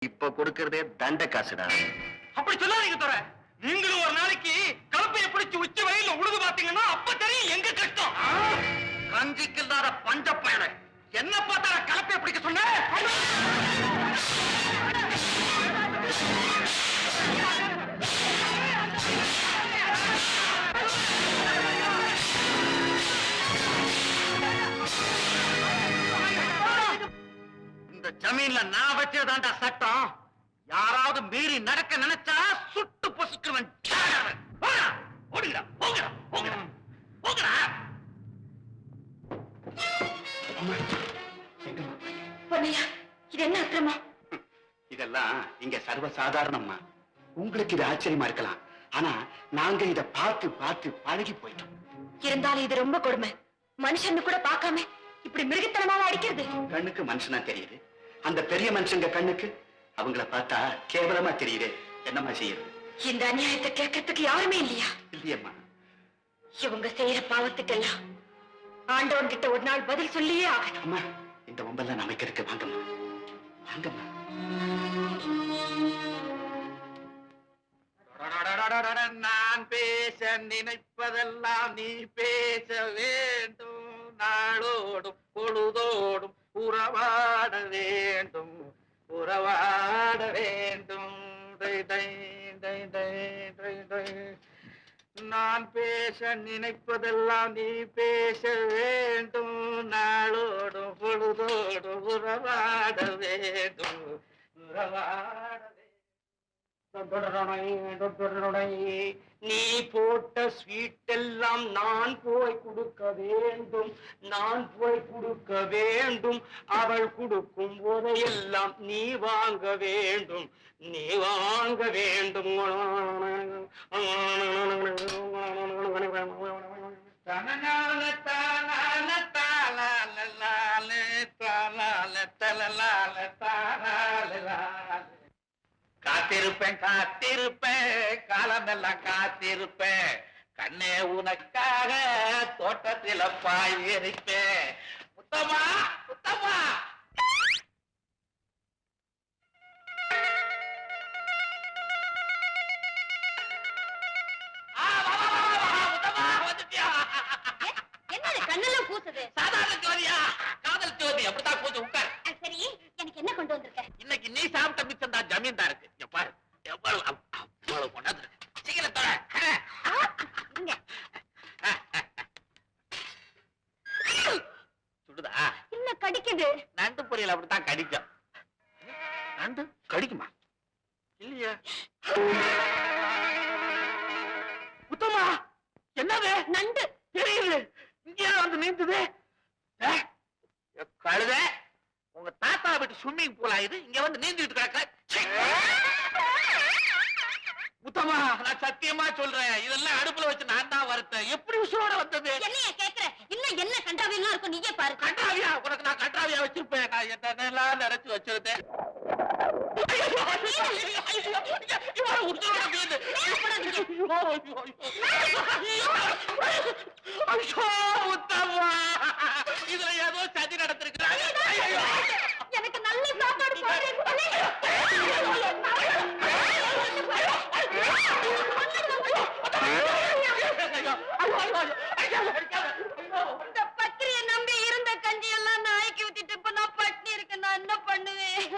இப்ப கொடுக்கறதே தண்ட காசுடா. அப்படி சொல்லாதீங்க தர. நீங்களும் ஒரு நாளைக்கு கலப்பையை பிடிச்சு உச்சி வயல்ல உழுது பாத்தீங்கன்னா அப்ப தெரியும் எங்க கஷ்டம். கஞ்சிக்கு இல்லாத பஞ்ச பயண என்ன பார்த்தா கலப்பையை பிடிக்க சொன்ன? இந்த ஜமீன்ல நான் வச்சதாண்டா சட்டம். யாராவது மீறி நடக்க நினைச்சா சுட்டு பொசுக்குவன். ஓடுகிறா போகிறா போகிறா போகிறா. இது என்ன அக்கிரமா? இதெல்லாம் இங்க சர்வ சாதாரணம்மா. உங்களுக்கு இது ஆச்சரியமா இருக்கலாம். ஆனா நாங்க இத பார்த்து பார்த்து பழகி போயிட்டோம். இருந்தாலும் இது ரொம்ப கொடுமை. மனுஷன்னு கூட பார்க்காம இப்படி மிருகத்தனமாக அடிக்கிறது. கண்ணுக்கு மனுஷனா தெரியுது, அந்த பெரிய மனுஷங்க கண்ணுக்கு அவங்கள பார்த்தா கேவலமா தெரியுது. என்னம்மா செய்யுது? இந்த அநியாயத்தை கேட்கறதுக்கு யாருமே இல்லையா? இல்லையம்மா. இவங்க செய்யற பாவத்துக்கெல்லாம் ஆண்டவன் கிட்ட ஒரு நாள் பதில் சொல்லியே ஆகணும். அம்மா, இந்த ஒம்பெல்லாம் நமக்கு வாங்கம்மா, வாங்கம்மா. நான் பேச நினைப்பதெல்லாம் நீ பேச வேண்டும். நாளோடும் பொழுதோடும் உறவாட வேண்டும், உறவாட வேண்டும். நான் பேச நினைப்பதெல்லாம் நீ பேச வேண்டும். நாளோடும் பொழுதோடும் உறவாட வேண்டும், உறவாட. நீ போட்ட ஸ்வீட் எல்லாம் நான் போய் கொடுக்க வேண்டும், நான் போய் கொடுக்க வேண்டும். அவள் கொடுக்கும் போதையெல்லாம் நீ வாங்க வேண்டும், நீ வாங்க வேண்டும். காத்திருப்பேன் காத்திருப்பேன் காலமெல்லாம் காத்திருப்பேன். கண்ணே உனக்காக தோட்டத்தில பாய் எரிப்பேன். முத்தம்மா முத்தம்மா. என்னது கண்ணெல்லாம் கூசுது? சாதாரண ஜோதியா? காதல் ஜோதி. அப்படித்தான் கூச்சு. உட்கார். சரி, எனக்கு என்ன கொண்டு வந்திருக்க? இன்னைக்கு நீ சாப்பிட்ட மிச்சம் தான் ஜமீன்தாருக்கு. எப்பாரு எவ்வளவு அவ்வளவு கொண்டாந்து சீக்கிரம் தர. சுடுதா? இல்ல, கடிக்குது. நண்டு பொரியல் அப்படித்தான் கடிக்கும். நண்டு கடிக்குமா? இல்லையா? உத்தமா, என்னது? நண்டு தெரியுது. இங்கே வந்து நீந்துது. கழுத, உங்க தாத்தா வீட்டு ஸ்விம்மிங் பூலா இது? இங்க வந்து நீந்திட்டு கிடக்க. முத்தமா, நான் சத்தியமா சொல்றேன், இதெல்லாம் அடுப்புல வச்சு நான் தான் வறுத்தேன். எப்படி உசுரோட வந்தது? என்னைய கேக்குற? இன்னும் என்ன கண்டாவியெல்லாம் இருக்கும், நீயே பாரு. கண்டாவியா? உனக்கு நான் கண்டாவியா வச்சிருப்பேன். நான் என்னெல்லாம் நினைச்சு வச்சிருந்தேன். இதுல ஏதோ சதி நடத்திருக்கிறாங்க. எனக்கு நல்ல சாப்பாடு இந்த பத்திரிய நம்பி இருந்த கஞ்சி எல்லாம் நாய்க்கு ஊத்திட்டு இப்ப நான் பட்டினி இருக்கேன். நான் என்ன பண்ணுவேன்?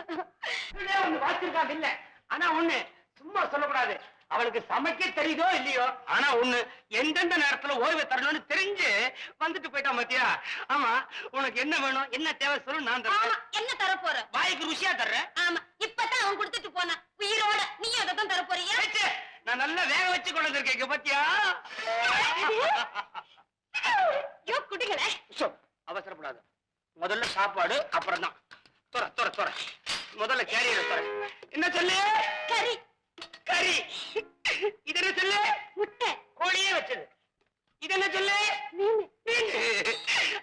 வாச்சிருக்காங்க இல்ல. ஆனா ஒண்ணு சும்மா சொல்லக்கூடாது. அவளுக்கு சமைக்க தெரியுதோ இல்லையோ, ஆனா ஒண்ணு எந்தெந்த நேரத்துல ஓய்வு தரணும்னு தெரிஞ்சு வந்துட்டு போயிட்டா மத்தியா. ஆமா, உனக்கு என்ன வேணும், என்ன தேவை சொல்லு, நான் தரேன். என்ன தர போற? வாய்க்கு ருசியா தர்றேன். ஆமா, இப்பதான் அவன் கொடுத்துட்டு போனா உயிரோட. நீயும் அதை தான் தர போறியா? நான் நல்லா வேக வச்சு கொண்டு வந்திருக்கேன் பத்தியா. யோ குடிகளே, அவசரப்படாது. முதல்ல சாப்பாடு, அப்புறம் தான் தொர தொர தொர. முதல்ல கேரியர தொர. என்ன சொல்லு? கறி. கறி. இது என்ன சொல்லு? முட்டை. கோழியே வச்சது. இது என்ன சொல்லு? மீன்.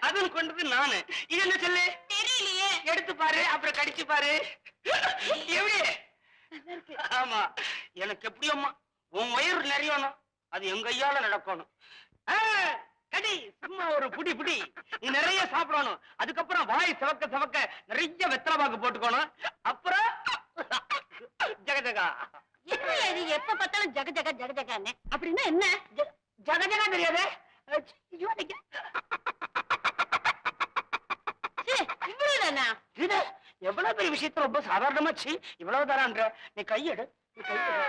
அதுன்னு கொண்டது நானு. இது என்ன சொல்லு? தெரியலையே. எடுத்து பாரு, அப்புறம் கடிச்சு பாரு. எப்படி? ஆமா, எனக்கு எப்படியோம்மா உன் வயிறு நிறையணும், அது எங்க கையால நடக்கணும். கடி, சும்மா ஒரு புடி புடி. நீ நிறைய சாப்பிடணும். அதுக்கப்புறம் வாய் சவக்க சவக்க நிறைய வெத்தலை பாக்கு போட்டுக்கணும். அப்புறம் ஜகஜகா. என்ன இது எப்ப பார்த்தாலும் ஜக ஜக ஜக ஜகான்னு அப்படின்னா என்ன ஜகஜகா தெரியாதே? இவ்வளவுதானா? இது எவ்வளவு பெரிய விஷயத்த ரொம்ப சாதாரணமாச்சு. இவ்வளவு தரான்ற நீ கையெடு, நீ கையெடு.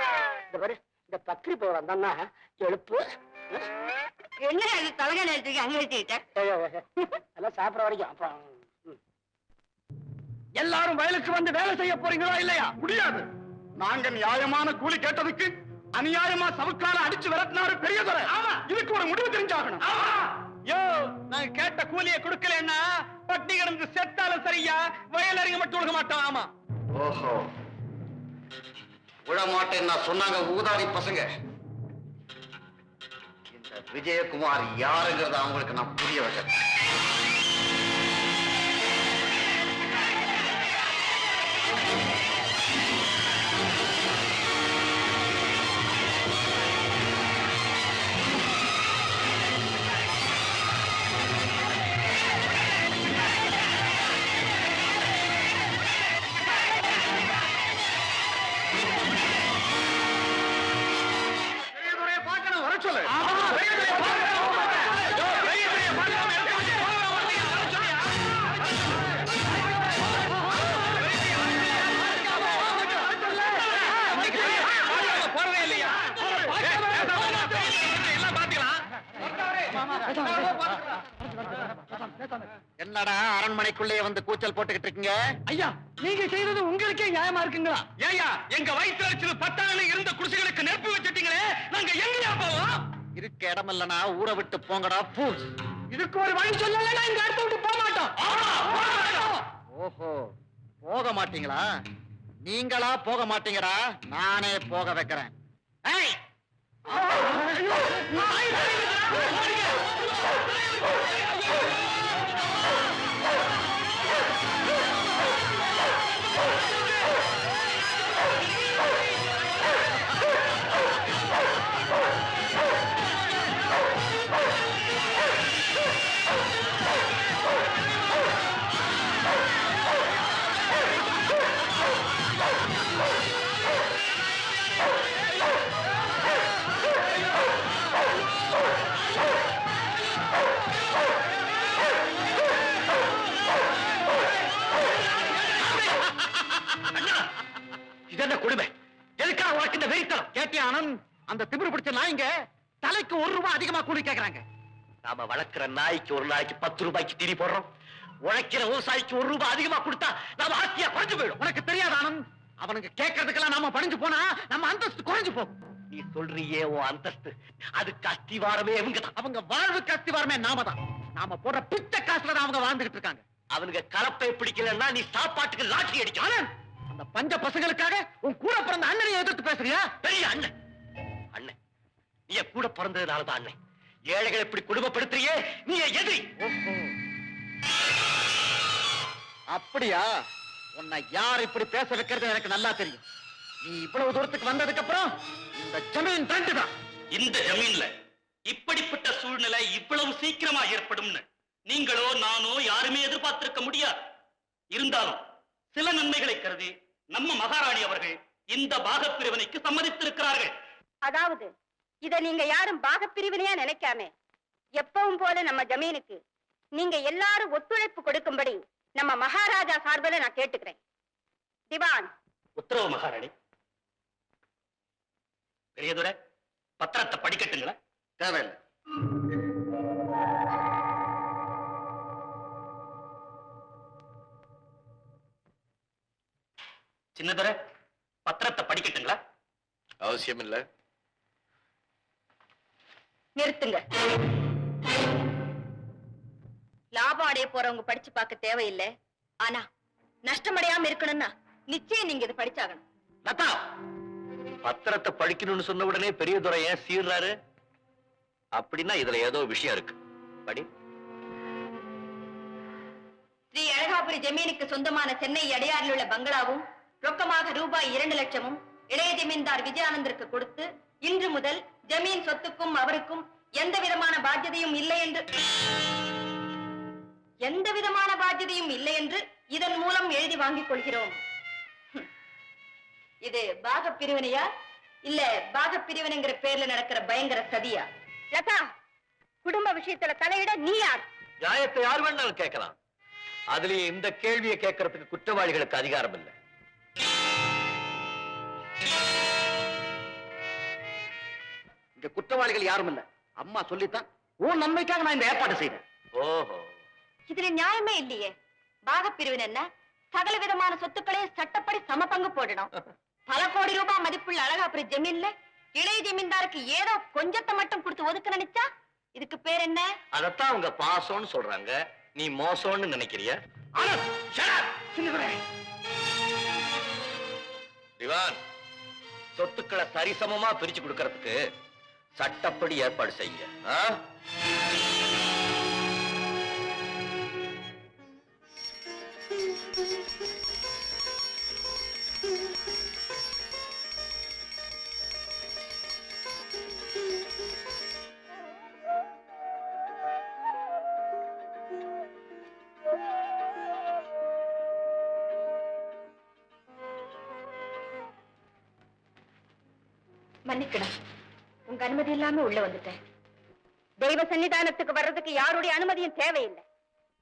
இந்த பாரு, இந்த பக்ரி போற வந்தான்னா எழுப்பு. என்ன அது தலகை நேரத்துக்கு அங்க வச்சுக்கிட்டேன். எல்லாம் சாப்பிட வரைக்கும் அப்புறம் எல்லாரும் வயலுக்கு வந்து வேலை செய்ய போறீங்களா இல்லையா? முடியாது. நாங்க நியாயமான கூலி கேட்டதுக்கு அநியாயமா சவுக்கால அடிச்சு விரட்டினாரு பெரியதுரை. ஆமா, இதுக்கு ஒரு முடிவு தெரிஞ்சாகணும். யோ, நாங்க கேட்ட கூலியை கொடுக்கலன்னா பட்டி கிடந்து செத்தாலும் சரியா வயலறிங்க மட்டும் கொடுக்க மாட்டோம். ஆமா. ஓஹோ, விடமாட்டேன் நான் சொன்னாங்க ஊதாரி பசங்க. இந்த விஜயகுமார் யாருங்கிறத அவங்களுக்கு நான் புரிய வைக்கிறேன். என்னடா அரண்மனைக்குள்ளே வந்து கூச்சல் போட்டுக்கிட்டு இருக்கீங்க? ஐயா, நீங்க செய்தது உங்களுக்கே நியாயமா இருக்குங்களா? ஏயா, எங்க வயிற்று 10 நாள் இருந்த குடிசைகளுக்கு நெருப்பு வச்சிட்டீங்களே, நாங்க எங்கயா போவோம்? இருக்க இடம் இல்லனா ஊரை விட்டு போங்கடா பூஸ். இதுக்கு ஒரு வழி சொல்லலைன்னா இந்த இடத்த விட்டு போக மாட்டோம். ஓஹோ, போக மாட்டீங்களா? நீங்களா போக மாட்டீங்கடா, நானே போக வைக்கிறேன். ஏய், இதென்ன கொடுமை? எதுக்காக உனக்கு இந்த வெறித்தனம்? கேட்டியா ஆனந்த்? அந்த திமிரு பிடிச்ச நாய்ங்க தலைக்கு 1 ரூபாய் அதிகமா கூலி கேக்குறாங்க. நாம வளர்க்கிற நாய்க்கு ஒரு நாளைக்கு 10 ரூபாய்க்கு தீனி போடுறோம். உழைக்கிற விவசாயிக்கு 1 ரூபாய் அதிகமா கொடுத்தா நாம ஆஸ்தியா குறைஞ்சு போயிடும். உனக்கு தெரியாது ஆனந்த், அவனுக்கு கேட்கறதுக்கெல்லாம் நாம பணிஞ்சு போனா நம்ம அந்தஸ்து குறைஞ்சு போகும். நீ சொல்றியே உன் அந்தஸ்து, அதுக்கு அஸ்திவாரமே இவங்கதான். அவங்க வாழ்வுக்கு அஸ்திவாரமே நாம தான். நாம போடுற பிச்சை காசுல தான் அவங்க வாழ்ந்துகிட்டு இருக்காங்க. அவனுக்கு கலப்பை பிடிக்கலன்னா நீ சாப்பாட்டுக்கு லாட்சி அடிக்கும். ஆனந்த், அந்த பஞ்ச பசங்களுக்காக உன் கூட பிறந்த அண்ணனை எதிர்த்து பேசுறியா? பெரிய அண்ணன் அண்ணன் நீ கூட பிறந்ததுனாலதான் அண்ணன். ஏழைகளை இப்படி குடும்பப்படுத்துறியே, நீ எதிரி. ஓஹோ, அப்படியா? உன்னை யார் இப்படி பேச வைக்கிறது எனக்கு நல்லா தெரியும். நீ இவ்வளவு தூரத்துக்கு வந்ததுக்கு அப்புறம் இந்த ஜமீன் தண்டு தான். இந்த ஜமீன்ல இப்படிப்பட்ட சூழ்நிலை இவ்வளவு சீக்கிரமா ஏற்படும்னு நீங்களோ நானோ யாருமே எதிர்பார்த்திருக்க முடியாது. இருந்தாலும் சில நன்மைகளை கருதி நம்ம மகாராணி அவர்கள் இந்த பாகப்பிரிவினைக்கு சம்மதித்திருக்கிறார்கள். அதாவது இத நீங்க யாரும் பாகப்பிரிவினையா நினைக்காம எப்பவும் போல நம்ம ஜமீனுக்கு நீங்க எல்லாரும் ஒத்துழைப்பு கொடுக்கும்படி நம்ம மகாராஜா சார்பில் நான் கேட்டுக்கிறேன். திவான். உத்தரவு மகாராணி. பெரியதுரை, பத்திரத்தை படிக்கட்டுங்களா? தேவையில்லை. சின்னதுரை, பத்திரத்தை படிக்கட்டுங்களா? அவசியம் இல்ல. நிறுத்துங்க. லாபம் அடைய போறவங்க படிச்சு பார்க்க தேவையில்லை. ஆனா நஷ்டமடையாம இருக்கணும்னா நிச்சயம் நீங்க இதை படிச்சாகணும். லதா, பத்திரத்தை படிக்கணும்னு சொன்ன உடனே பெரியதுரை ஏன் சீர்றாரு? அப்படின்னா இதுல ஏதோ விஷயம் இருக்கு. படி. ஸ்ரீ அழகாபுரி ஜமீனுக்கு சொந்தமான சென்னை அடையாறில் உள்ள பங்களாவும் ரொக்கமாக ரூபாய் 2 லட்சமும் இளைய ஜமீன்தார் விஜயானந்திற்கு கொடுத்து இன்று முதல் ஜமீன் சொத்துக்கும் அவருக்கும் எந்த விதமான பாத்தியதையும் இல்லை என்று இதன் மூலம் எழுதி வாங்கிக் கொள்கிறோம். இது பாக பிரிவினையா இல்ல பாக பிரிவினைங்கிற பேர்ல நடக்கிற பயங்கர சதியா? லதா, குடும்ப விஷயத்துல தலையிட நீ யார்? நியாயத்தை யார் வேணாலும் கேட்கலாம். அதுலயே இந்த கேள்வியை கேட்கறதுக்கு குற்றவாளிகளுக்கு அதிகாரம் இல்லை. இந்த குற்றவாளிகள் யாரும் இல்ல, அம்மா சொல்லித்தான் உன் நன்மைக்காக நான் இந்த ஏற்பாடு செய்தேன். ஓஹோ, இதுல நியாயமே இல்லையே. பாக பிரிவினை என்ன? சகல விதமான சொத்துக்களையும் சட்டப்படி சமபங்கு போடணும். பல கோடி ரூபாய் மதிப்புள்ள அழகாபுரி ஜமீன்ல இளைய ஜமீன்தாருக்கு ஏதோ கொஞ்சத்தை மட்டும் கொடுத்து ஒதுக்க நினைச்சா இதுக்கு பேர் என்ன? அதத்தான் அவங்க பாசம்னு சொல்றாங்க. நீ மோசம்னு நினைக்கிறியா? திவான், சொத்துக்களை சரிசமமா பிரிச்சு கொடுக்கறதுக்கு சட்டப்படி ஏற்பாடு செய்யுங்க. மன்னிக்கணும், உங்க அனுமதி இல்லாம உள்ள வந்துட்டேன். தெய்வ சன்னிதானத்துக்கு வர்றதுக்கு யாருடைய அனுமதியும் தேவையில்லை.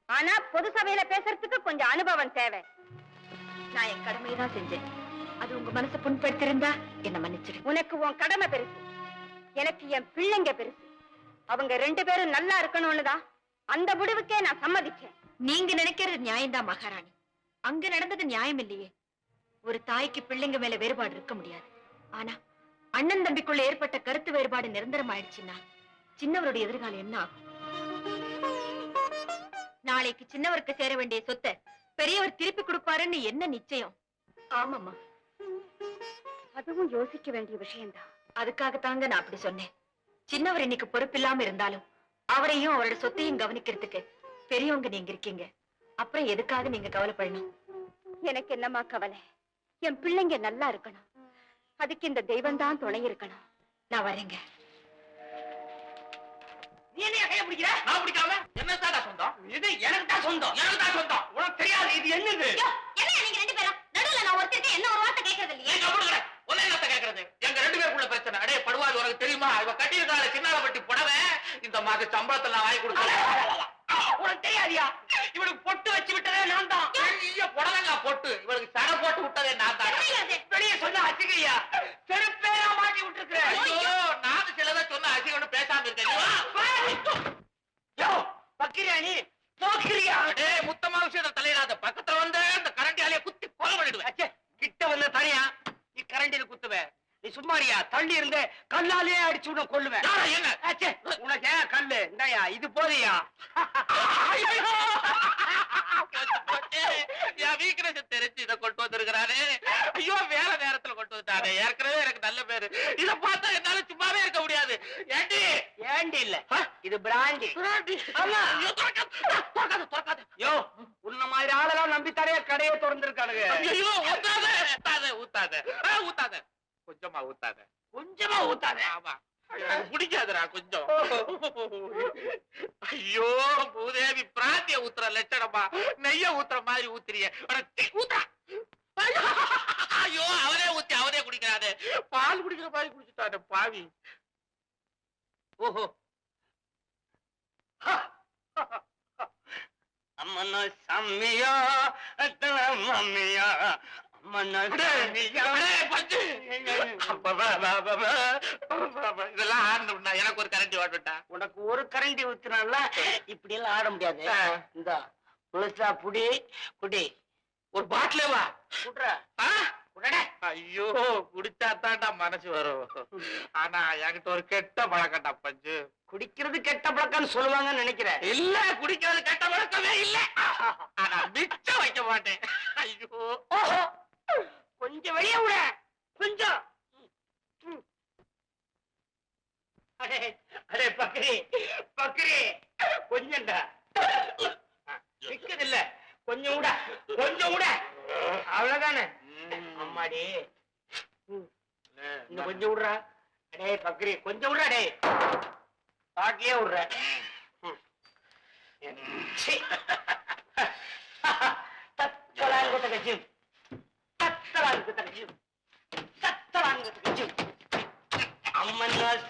ஆனா பொது சபையில பேசுறதுக்கு கொஞ்சம் அனுபவம் தேவை. நான் என் கடமையை தான் செஞ்சேன். அது உங்க மனசை புண்படுத்திருந்தா என்ன மன்னிச்சிரு. உனக்கு உன் கடமை பெருசு, எனக்கு என் பிள்ளைங்க பெருசு. அவங்க 2 பேரும் நல்லா இருக்கணும்னு தான் அந்த முடிவுக்கே நான் சம்மதிச்சேன். நீங்க நினைக்கிறது நியாயம்தான் மகாராணி. அங்க நடந்தது நியாயம் இல்லையே. ஒரு தாய்க்கு பிள்ளைங்க மேல வேறுபாடு இருக்க முடியாது. ஆனா அண்ணன் தம்பிக்குள்ள ஏற்பட்ட கருத்து வேறுபாடு நிரந்தரம் ஆயிடுச்சுன்னா சின்னவருடைய எதிர்காலம் என்ன ஆகும்? நாளைக்கு சின்னவருக்கு சேர வேண்டிய சொத்தை பெரியவர் திருப்பி கொடுப்பாருன்னு என்ன நிச்சயம்? ஆமாமா, அதுவும் யோசிக்க வேண்டிய விஷயம்தான். அதுக்காகத்தாங்க நான் அப்படி சொன்னேன். சின்னவர் இன்னைக்கு பொறுப்பில்லாம இருந்தாலும் அவரையும் அவரோட சொத்தையும் கவனிக்கிறதுக்கு பெரியவங்க நீங்க இருக்கீங்க. அப்புறம் எதுக்காக நீங்க கவலைப்படணும்? எனக்கு என்னமா கவலை? என் பிள்ளைங்க நல்லா இருக்கணும். அதுக்கு இந்த தெய்வம் தான் துணை இருக்கணும். நான் வரேங்க. நீ என்ன கைய பிடிக்கிற? நான் பிடிக்காம என்ன தாடா சொந்தம்? இது எனக்கு தான் சொந்தம். எனக்கு தான் சொந்தம். உனக்கு தெரியாது இது என்னது? என்ன நீங்க 2 பேரும் நடுவுல நான் ஒருத்தருக்கு என்ன ஒரு வார்த்தை கேக்குறது இல்லையே. நீ கம்முனு ஒண்ணே என்னத்த கேக்குறது? எங்க 2 பேருக்குள்ள பிரச்சனை. அடே படுவாது, உனக்கு தெரியுமா? இவ கட்டியிருக்கால சின்னாலப்பட்டி புடவை இந்த மாத சம்பளத்துல நான் வாங்கி கொடுத்தேன். உனக்கு தெரியாதியா? இவனுக்கு பொட்டு வச்சு விட்டதே நான் தான். பெரிய புடவைங்க பொட்டு இவனுக்கு சடை போட்டு விட்டதே நான் தான். வெளியே சொன்ன அசிகையா செருப்பே மாட்டி விட்டுருக்கிறேன். ஐயோ, நான் சிலதை சொன்ன அசிகன்னு பேசாம இருக்கேன். பக்கிரியாணி போக்கிரியா? டேய், முத்தமா விஷயத்தை தலையிடாத. பக்கத்துல வந்து இந்த கரண்டியாலே குத்தி கொலை பண்ணிடுவேன். கிட்ட வந்து தனியா நீ கரண்டியில குத்துவே. நீ சும்மாரியா? தள்ளி இருந்து கல்லாலே அடிச்சு உன்னை கொல்லுவேன். என்ன உனக்கு ஏன் கல்லு? இந்தாயா, இது போதியா? என் வீக்னஸ் தெரிஞ்சு இதை கொண்டு வந்திருக்கிறானே. ஐயோ, வேலை நேரத்துல கொண்டு வந்துட்டானே. ஏற்கனவே எனக்கு நல்ல பேரு. இதை பார்த்தா என்னால சும்மாவே இருக்க முடியாது. ஏண்டி? ஏண்டி இல்ல, இது பிராண்டி. யோ, உன்ன மாதிரி ஆளெல்லாம் நம்பித்தாரே கடையை திறந்திருக்கானுங்க. ஐயோ, ஊத்தாத ஊத்தாத ஊத்தாத, கொஞ்சமா ஊத்தாத, கொஞ்சமா ஊத்தாத. ஆமா, பிடிக்காதரா கொஞ்சம். ஐயோ, பூதேவி பிராந்திய ஊத்துற லட்சணமா நெய்ய ஊத்துற மாதிரி ஊத்துறிய. ஊத்தா. ஐயோ, அவனே ஊத்தி அவனே குடிக்கிறானே. பால் குடிக்கிற மாதிரி குடிச்சுட்டானே பாவி. ஓஹோ, அம்மனோ சம்மியா மம்மியா இதெல்லாம் ஆடணும்டா. எனக்கு ஒரு கரண்டி ஓட்டுட்டா. உனக்கு ஒரு கரண்டி ஊத்துனால இப்படி எல்லாம் ஆட முடியாது. இந்த முழுசா புடி குடி. ஒரு பாட்டிலேவா குடுற? ஐயோ, குடிச்சாத்தாண்டா மனசு வரும். ஆனா என்கிட்ட ஒரு கெட்ட பழக்கம்டா பஞ்சு. குடிக்கிறது கெட்ட பழக்கம்னு சொல்லுவாங்கன்னு நினைக்கிறேன். இல்ல, குடிக்கிறது கெட்ட பழக்கமே இல்ல. ஆனா மிச்சம் வைக்க மாட்டேன். ஐயோ, கொஞ்சம் வெளியே விட. கொஞ்சம். அடே பக்ரி பக்ரி, கொஞ்சம்டா. நிக்குது இல்ல, கொஞ்சம் விட, கொஞ்சம் விட. அவ்வளவுதானே. அம்மாடி, இன்னும் கொஞ்சம் விடுறா. அடே பக்ரி, கொஞ்சம் விடுறா. டே, பாட்டிலே விடுற. தத்தலான் கொத்த கட்சி, தத்தலான் கொத்த கட்சி.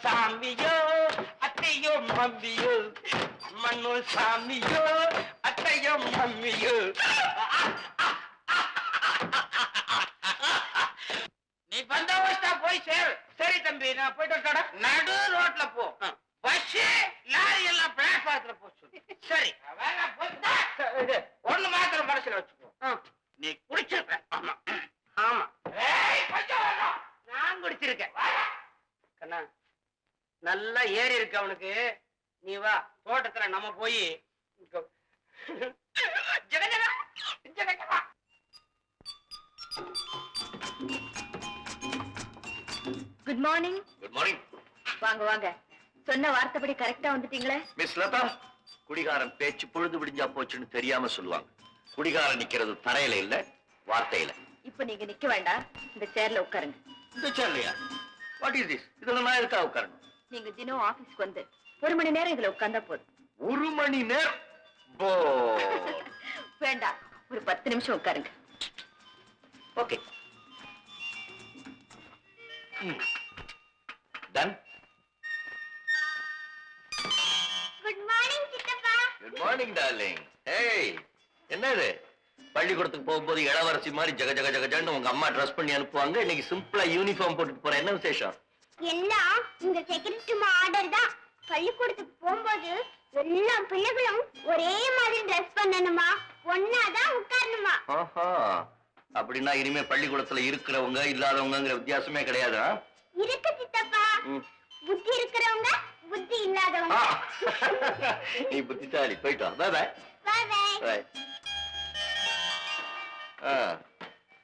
சாமியோ அத்தையோ மம்மியோ மண்ணு சாமியோ அத்தையோ மம்மியோ நீ பந்தோபஸ்தா போய் சேரு. சரி தம்பி, நான் போயிட்டு வரட்டா? நடு ரோட்ல போ. பஸ் லாரி எல்லாம் பிளாட்பாரத்துல போச்சு. சரி ஒண்ணு மாத்திரம் மனசுல வச்சுக்கோ, நீ குடிச்சிருக்க. ஆமா ஆமா, நான் குடிச்சிருக்கேன். கண்ணா நல்லா ஏறி இருக்கு அவனுக்கு. நீ வா, தோட்டத்துல நம்ம போய் ஜெகஜகா ஜெகஜகா. Good morning. Good morning. வாங்க வாங்க, சொன்ன வார்த்தைப்படி கரெக்டா வந்துட்டீங்களே. மிஸ் லதா, குடிகாரன் பேச்சு பொழுது விடிஞ்சா போச்சுன்னு தெரியாம சொல்லுவாங்க. குடிகாரன் நிக்கிறது தரையில இல்ல, வார்த்தையில. இப்ப நீங்க நிக்க வேண்டாம், இந்த சேர்ல உட்காருங்க. இந்த சேர்லையா? What is this? இதுல நான் இருக்கா உட்காரணும்? நீங்க தினம் ஆபீஸ்க்கு வந்து 1 மணி நேரம் இதுல உட்கார்ந்தா போதும். 1 மணி நேரம்? போ. வேண்டாம், ஒரு 10 நிமிஷம் உட்காருங்க. ஓகே. டன். குட் மார்னிங் சித்தப்பா. Good morning darling. ஏய், என்ன இது? பள்ளிக்கூடத்துக்கு போகும்போது இளவரசி மாதிரி ஜக ஜக ஜகஜன்னு உங்க அம்மா ட்ரெஸ் பண்ணி அனுப்புவாங்க. இன்னைக்கு சிம்பிளா யூனிஃபார்ம் போட்டுட்டு போற, என்ன விசேஷம்? எல்லாம் இந்த செக்ரட்டரி ஆர்டர் தான். பள்ளிக்கூடத்துக்கு போகும்போது எல்லா பிள்ளைகளும் ஒரே மாதிரி ட்ரெஸ் பண்ணணுமா, ஒன்னாதான் உட்காரணுமா. ஆஹா, அப்படின்னா இனிமே பள்ளிக்கூடத்துல இருக்கிறவங்க இல்லாதவங்கிற வித்தியாசமே கிடையாதா? இருக்கு சித்தப்பா. புத்தி இருக்கிறவங்க, புத்தி இல்லாதவங்க. நீ புத்திசாலி. போயிட்டு வா. Bye bye. Bye bye. Bye.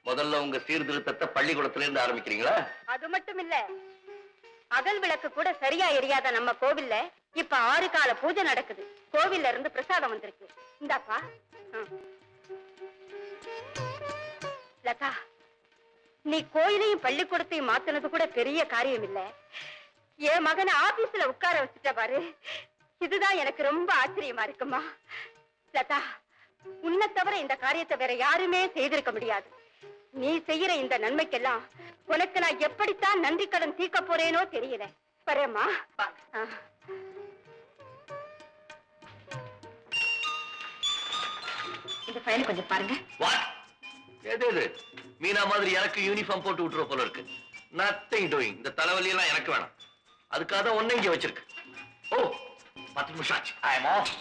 முதல்ல உங்க சீர்திருத்தத்தை பள்ளிக்கூடத்துல இருந்து ஆரம்பிக்கிறீங்களா? அது மட்டும் இல்ல, அகல் விளக்கு கூட சரியா எரியாத நம்ம கோவில்ல இப்ப 6 கால பூஜை நடக்குது. கோவில்ல இருந்து பிரசாதம் வந்திருக்கு. இந்தாப்பா. லதா, நீ கோயிலையும் பள்ளிக்கூடத்தையும் மாத்தினது கூட பெரிய காரியம் இல்ல. என் மகனை ஆபீஸ்ல உட்கார வச்சுட்ட பாரு, இதுதான் எனக்கு ரொம்ப ஆச்சரியமா இருக்குமா. லதா, உன்னை தவிர இந்த காரியத்தை வேற யாருமே செய்திருக்க முடியாது. நீ செய்யற இந்த நன்மைக்கெல்லாம் உனக்கு நான் எப்படித்தான் நன்றி கடன் தீர்க்க போறேனோ தெரியல. வரேம்மா. இந்த ஃபைல் கொஞ்சம் பாருங்க. வாட்? எது இது? மீனா மாதிரி எனக்கு யூனிஃபார்ம் போட்டு விட்டுற போல இருக்கு. Nothing doing. இந்த தலைவலி எல்லாம் எனக்கு வேணாம். அதுக்காக தான் ஒன்ன இங்க வச்சிருக்கு. ஓ, 10 நிமிஷம் ஆச்சு. I am of.